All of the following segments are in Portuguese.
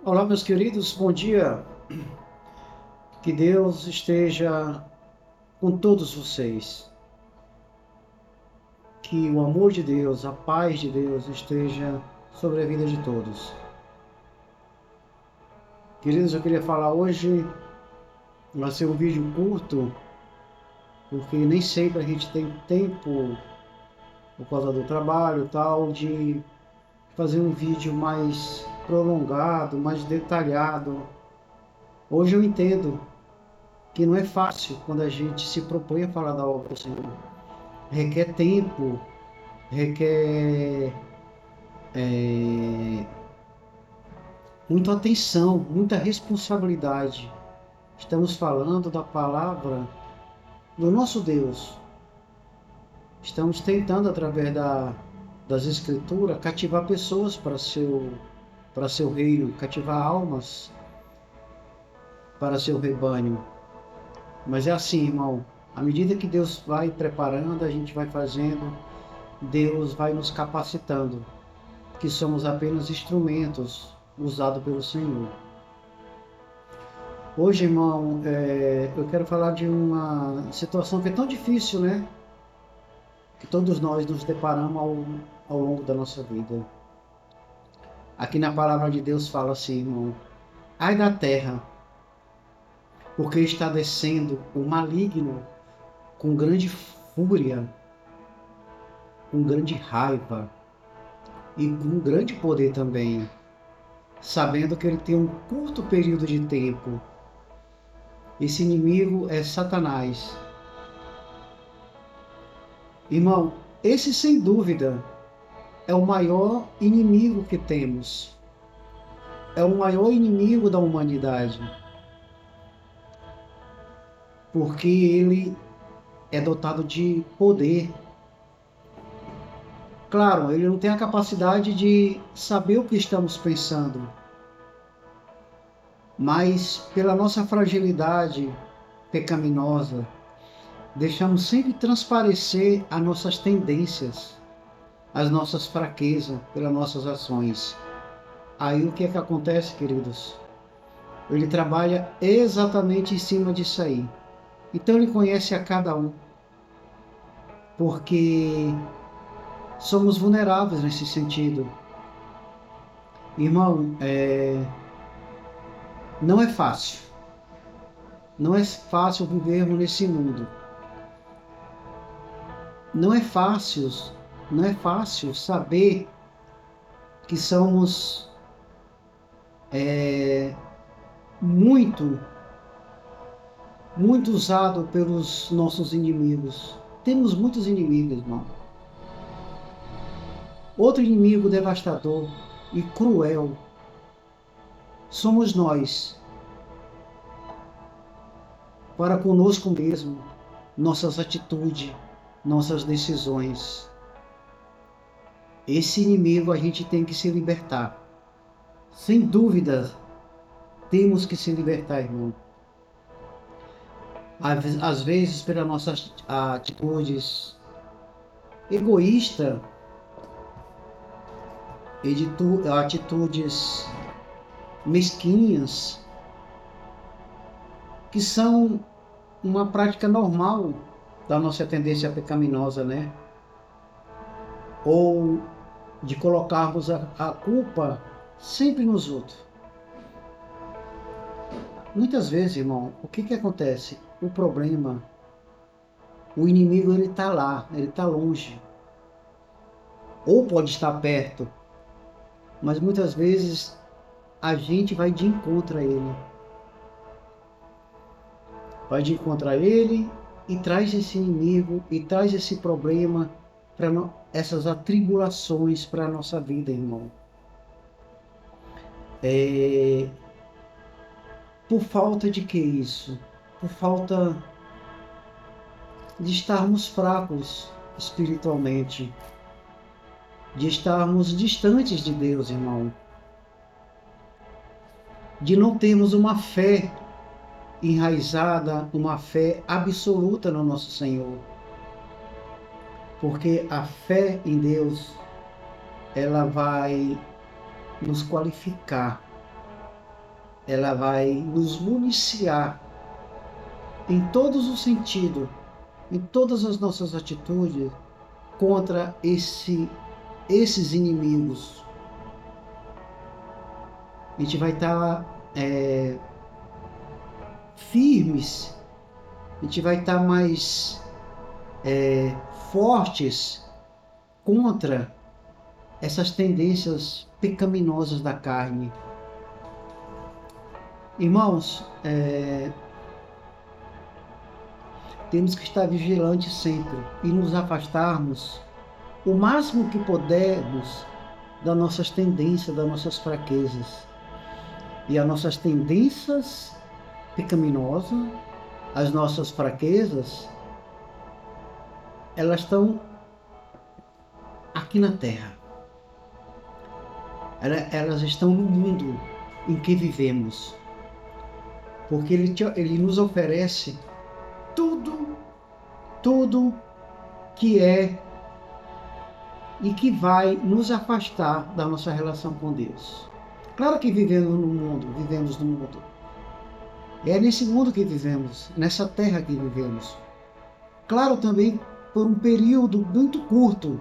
Olá, meus queridos, bom dia. Que Deus esteja com todos vocês. Que o amor de Deus, a paz de Deus esteja sobre a vida de todos. Queridos, eu queria falar hoje, vai ser um vídeo curto, porque nem sempre a gente tem tempo, por causa do trabalho e tal, de fazer um vídeo mais prolongado, mais detalhado. Hoje eu entendo que não é fácil quando a gente se propõe a falar da obra do Senhor. Requer tempo, requer muita atenção, muita responsabilidade. Estamos falando da palavra do nosso Deus. Estamos tentando, através das Escrituras, cativar pessoas para seu reino, cativar almas para seu rebanho. Mas é assim, irmão, à medida que Deus vai preparando, a gente vai fazendo, Deus vai nos capacitando, que somos apenas instrumentos usados pelo Senhor. Hoje, irmão, eu quero falar de uma situação que é tão difícil, né? Que todos nós nos deparamos ao longo da nossa vida. Aqui na palavra de Deus fala assim, irmão: ai da terra, porque está descendo o maligno com grande fúria, com grande raiva e com grande poder também, sabendo que ele tem um curto período de tempo. Esse inimigo é Satanás. Irmão, esse sem dúvida é o maior inimigo que temos. É o maior inimigo da humanidade. Porque ele é dotado de poder. Claro, ele não tem a capacidade de saber o que estamos pensando. Mas pela nossa fragilidade pecaminosa, deixamos sempre transparecer as nossas tendências, as nossas fraquezas pelas nossas ações. Aí o que é que acontece, queridos? Ele trabalha exatamente em cima disso aí. Então ele conhece a cada um, porque somos vulneráveis nesse sentido. Irmão, não é fácil. Não é fácil vivermos nesse mundo. Não é fácil, não é fácil saber que somos muito, muito usados pelos nossos inimigos. Temos muitos inimigos, irmão. Outro inimigo devastador e cruel somos nós, para conosco mesmo, nossas atitudes, nossas decisões. Esse inimigo a gente tem que se libertar. Sem dúvida, temos que se libertar, irmão. Às vezes, pelas nossas atitudes egoístas, atitudes mesquinhas, que são uma prática normal da nossa tendência pecaminosa, né? Ou de colocarmos a culpa sempre nos outros. Muitas vezes, irmão, o que acontece? O problema, o inimigo, ele está lá, ele está longe. Ou pode estar perto, mas muitas vezes a gente vai de encontro a ele. Vai de encontro a ele e traz esse inimigo e traz esse problema, essas atribulações para a nossa vida, irmão. Por falta de que isso? Por falta de estarmos fracos espiritualmente, de estarmos distantes de Deus, irmão, de não termos uma fé enraizada, uma fé absoluta no nosso Senhor. Porque a fé em Deus, ela vai nos qualificar, ela vai nos municiar em todos os sentidos, em todas as nossas atitudes contra esses inimigos. A gente vai estar firmes, a gente vai estar mais fortes contra essas tendências pecaminosas da carne. Irmãos, temos que estar vigilantes sempre e nos afastarmos o máximo que pudermos das nossas tendências, das nossas fraquezas. E as nossas tendências pecaminosas, as nossas fraquezas, elas estão aqui na terra. Elas estão no mundo em que vivemos. Porque ele nos oferece tudo que é e que vai nos afastar da nossa relação com Deus. Claro que vivemos no mundo. É nesse mundo que vivemos, nessa terra que vivemos. Claro também por um período muito curto,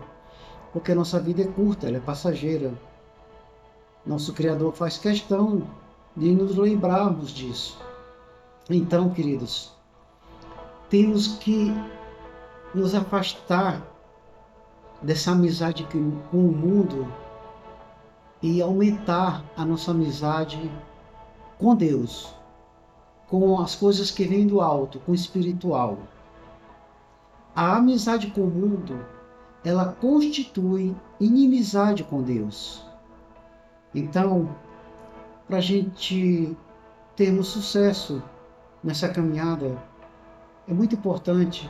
porque a nossa vida é curta, ela é passageira. Nosso Criador faz questão de nos lembrarmos disso. Então, queridos, temos que nos afastar dessa amizade com o mundo e aumentar a nossa amizade com Deus, com as coisas que vêm do alto, com o espiritual. A amizade com o mundo, ela constitui inimizade com Deus. Então, para a gente termos sucesso nessa caminhada, é muito importante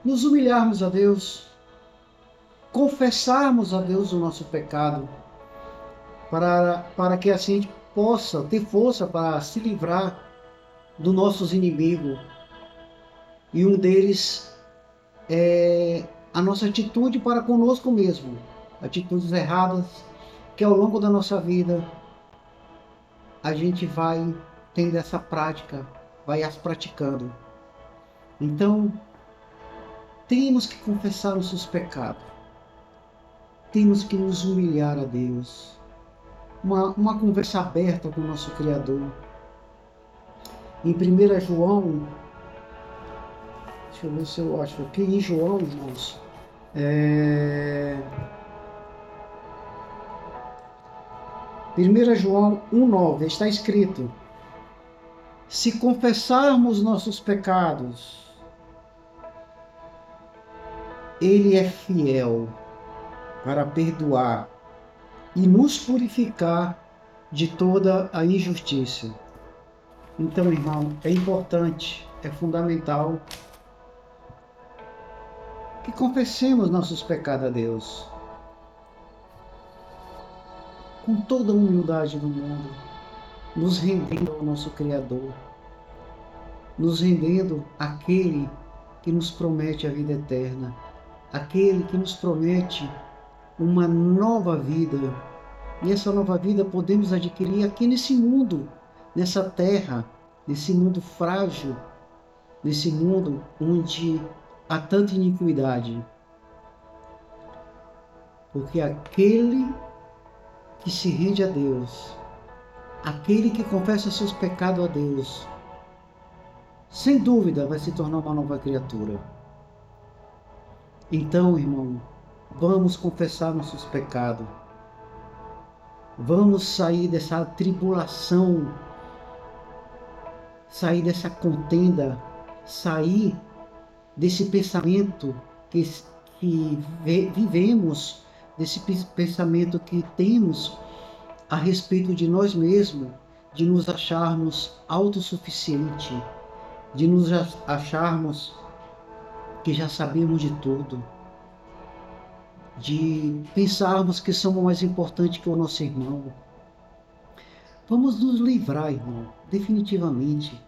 nos humilharmos a Deus, confessarmos a Deus o nosso pecado, para que assim a gente possa ter força para se livrar dos nossos inimigos. E um deles é a nossa atitude para conosco mesmo, atitudes erradas que ao longo da nossa vida a gente vai tendo essa prática, vai as praticando. Então, temos que confessar os seus pecados. Temos que nos humilhar a Deus. Uma conversa aberta com o nosso Criador. Em 1 João, deixa eu ver se eu acho aqui, em João, irmãos, 1 João 1,9, está escrito: se confessarmos nossos pecados, Ele é fiel para perdoar e nos purificar de toda a injustiça. Então, irmão, é importante, é fundamental que confessemos nossos pecados a Deus com toda a humildade do mundo, nos rendendo ao nosso Criador, nos rendendo àquele que nos promete a vida eterna, aquele que nos promete uma nova vida. E essa nova vida podemos adquirir aqui nesse mundo, nessa terra, nesse mundo frágil, nesse mundo onde há tanta iniquidade. Porque aquele que se rende a Deus, aquele que confessa seus pecados a Deus, sem dúvida vai se tornar uma nova criatura. Então, irmão, vamos confessar nossos pecados. Vamos sair dessa tribulação, sair dessa contenda, sair desse pensamento que vivemos, desse pensamento que temos a respeito de nós mesmos, de nos acharmos autossuficientes, de nos acharmos que já sabemos de tudo, de pensarmos que somos mais importantes que o nosso irmão. Vamos nos livrar, irmão, definitivamente,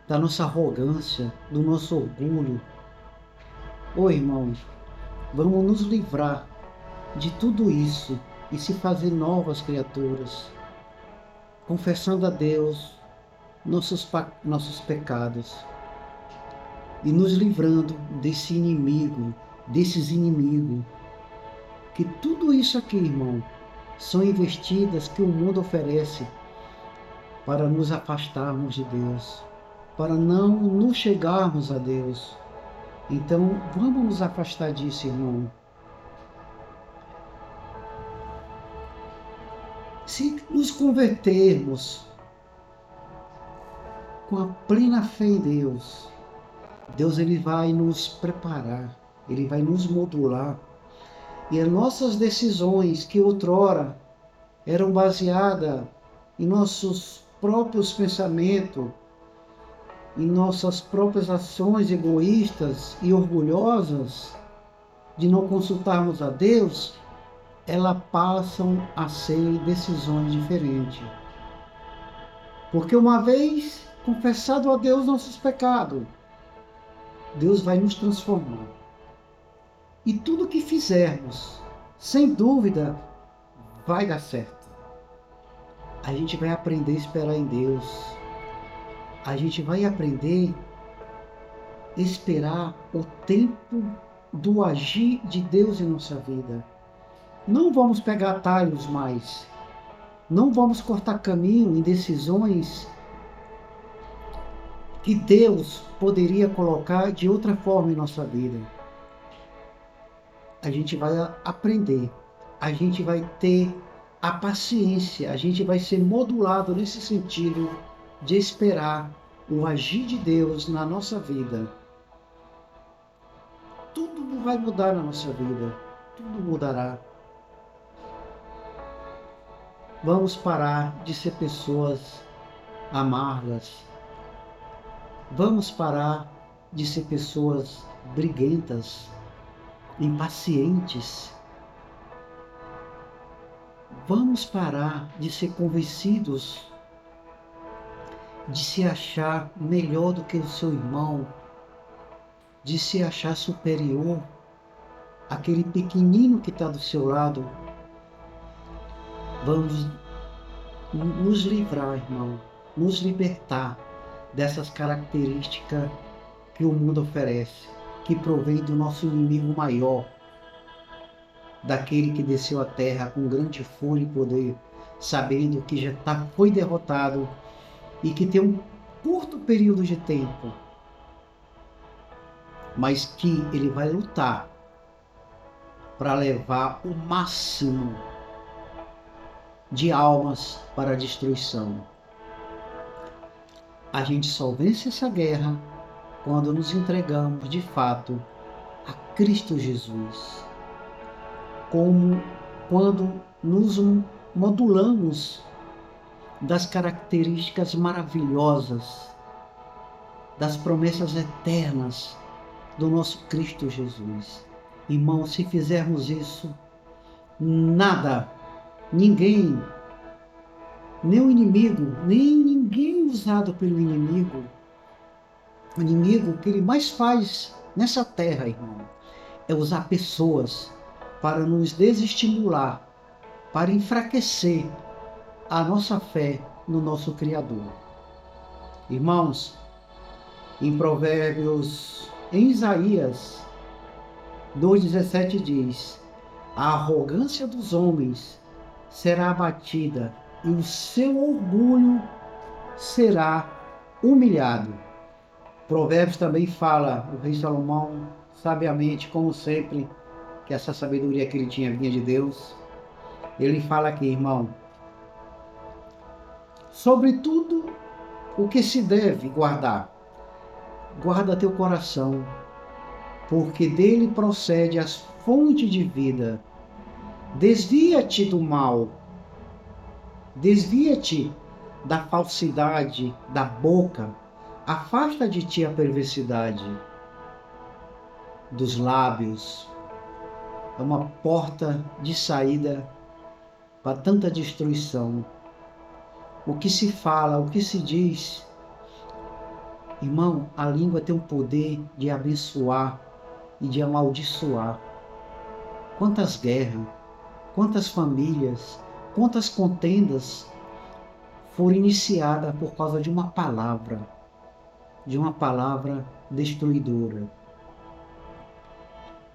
da nossa arrogância, do nosso orgulho. Ô irmão, vamos nos livrar de tudo isso e se fazer novas criaturas, confessando a Deus nossos pecados e nos livrando desses inimigos. Que tudo isso aqui, irmão, são investidas que o mundo oferece para nos afastarmos de Deus, para não nos chegarmos a Deus. Então, vamos nos afastar disso, irmão. Se nos convertermos com a plena fé em Deus, Deus ele vai nos preparar, ele vai nos modular. E as nossas decisões que outrora eram baseadas em nossos próprios pensamentos, em nossas próprias ações egoístas e orgulhosas, de não consultarmos a Deus, elas passam a ser decisões diferentes. Porque uma vez confessado a Deus nossos pecados, Deus vai nos transformar. E tudo que fizermos, sem dúvida, vai dar certo. A gente vai aprender a esperar em Deus. A gente vai aprender a esperar o tempo do agir de Deus em nossa vida. Não vamos pegar atalhos mais. Não vamos cortar caminho em decisões que Deus poderia colocar de outra forma em nossa vida. A gente vai aprender, a gente vai ter a paciência, a gente vai ser modulado nesse sentido de esperar o agir de Deus na nossa vida. Tudo vai mudar na nossa vida, tudo mudará. Vamos parar de ser pessoas amargas. Vamos parar de ser pessoas briguentas, impacientes. Vamos parar de ser convencidos, de se achar melhor do que o seu irmão, de se achar superior àquele pequenino que está do seu lado. Vamos nos livrar, irmão, nos libertar dessas características que o mundo oferece, que provém do nosso inimigo maior, daquele que desceu à terra com grande fúria e poder, sabendo que já foi derrotado e que tem um curto período de tempo, mas que ele vai lutar para levar o máximo de almas para a destruição. A gente só vence essa guerra quando nos entregamos de fato a Cristo Jesus. Como quando nos modulamos das características maravilhosas, das promessas eternas do nosso Cristo Jesus. Irmão, se fizermos isso, nada, ninguém, nem o inimigo, nem ninguém usado pelo inimigo, o inimigo que ele mais faz nessa terra, irmão, é usar pessoas para nos desestimular, para enfraquecer a nossa fé no nosso Criador. Irmãos, em Isaías 2,17 diz: a arrogância dos homens será abatida e o seu orgulho será humilhado. Provérbios também fala, o rei Salomão, sabiamente, como sempre, que essa sabedoria que ele tinha vinha de Deus. Ele fala aqui, irmão, sobre tudo o que se deve guardar, guarda teu coração, porque dele procede as fontes de vida. Desvia-te do mal, desvia-te da falsidade da boca, afasta de ti a perversidade dos lábios. É uma porta de saída para tanta destruição. O que se fala, o que se diz, irmão, a língua tem o poder de abençoar e de amaldiçoar. Quantas guerras, quantas famílias, quantas contendas foram iniciadas por causa de uma palavra destruidora.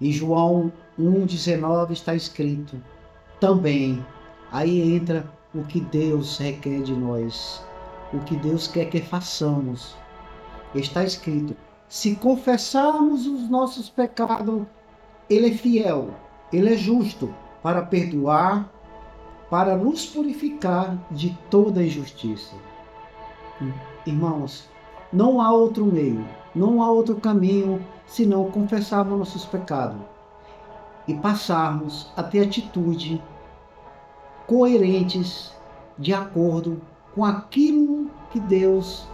Em João 1,19 está escrito também, aí entra o que Deus requer de nós, o que Deus quer que façamos. Está escrito: se confessarmos os nossos pecados, Ele é fiel, Ele é justo para perdoar, para nos purificar de toda injustiça. Irmãos, não há outro meio, não há outro caminho senão confessarmos nossos pecados e passarmos a ter atitude coerentes de acordo com aquilo que Deus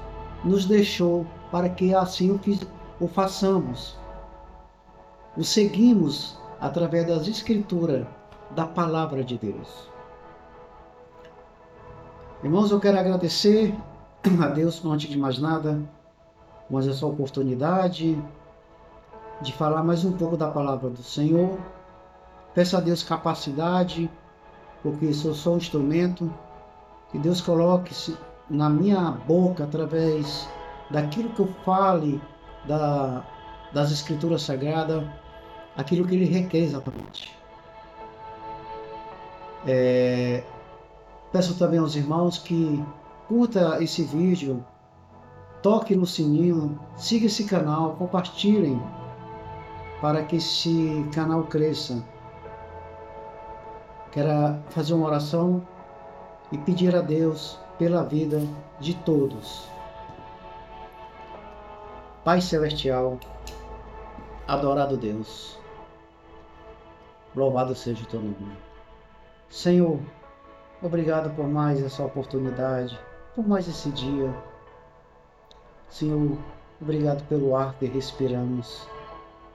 nos deixou para que assim o façamos. O seguimos através das Escrituras, da Palavra de Deus. Irmãos, eu quero agradecer a Deus, antes de mais nada, mas essa oportunidade de falar mais um pouco da Palavra do Senhor. Peço a Deus capacidade, porque sou só um instrumento, que Deus coloque na minha boca, através daquilo que eu fale, das Escrituras Sagradas, aquilo que Ele requer exatamente. Peço também aos irmãos que curta esse vídeo, toque no sininho, siga esse canal, compartilhem para que esse canal cresça. Quero fazer uma oração e pedir a Deus pela vida de todos. Pai Celestial, adorado Deus, louvado seja o teu nome. Senhor, obrigado por mais essa oportunidade, por mais esse dia. Senhor, obrigado pelo ar que respiramos.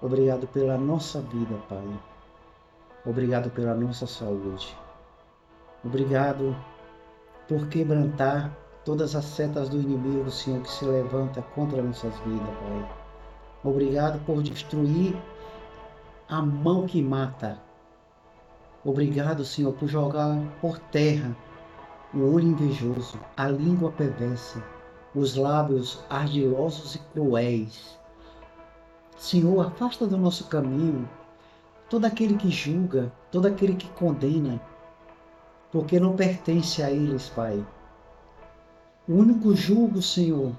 Obrigado pela nossa vida, Pai. Obrigado pela nossa saúde. Obrigado por quebrantar todas as setas do inimigo, Senhor, que se levanta contra nossas vidas, Pai. Obrigado por destruir a mão que mata. Obrigado, Senhor, por jogar por terra o olho invejoso, a língua perversa, os lábios ardilosos e cruéis. Senhor, afasta do nosso caminho todo aquele que julga, todo aquele que condena, porque não pertence a eles, Pai. O único julgo, Senhor,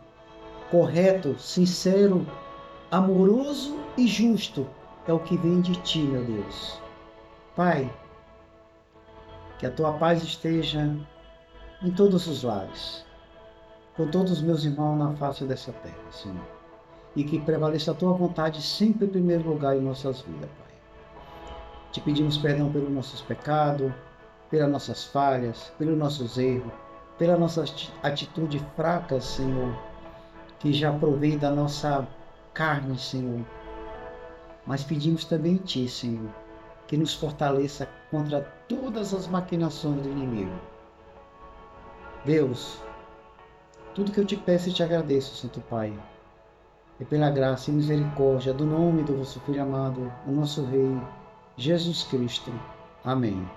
correto, sincero, amoroso e justo é o que vem de Ti, meu Deus. Pai, que a Tua paz esteja em todos os lares, com todos os meus irmãos na face dessa terra, Senhor. E que prevaleça a Tua vontade sempre em primeiro lugar em nossas vidas, Pai. Te pedimos perdão pelos nossos pecados, pelas nossas falhas, pelos nossos erros, pela nossa atitude fraca, Senhor, que já provém da nossa carne, Senhor. Mas pedimos também em Ti, Senhor, que nos fortaleça contra todas as maquinações do inimigo. Deus, tudo que eu te peço e te agradeço, Santo Pai, é pela graça e misericórdia do nome do vosso Filho amado, o nosso Rei, Jesus Cristo. Amém.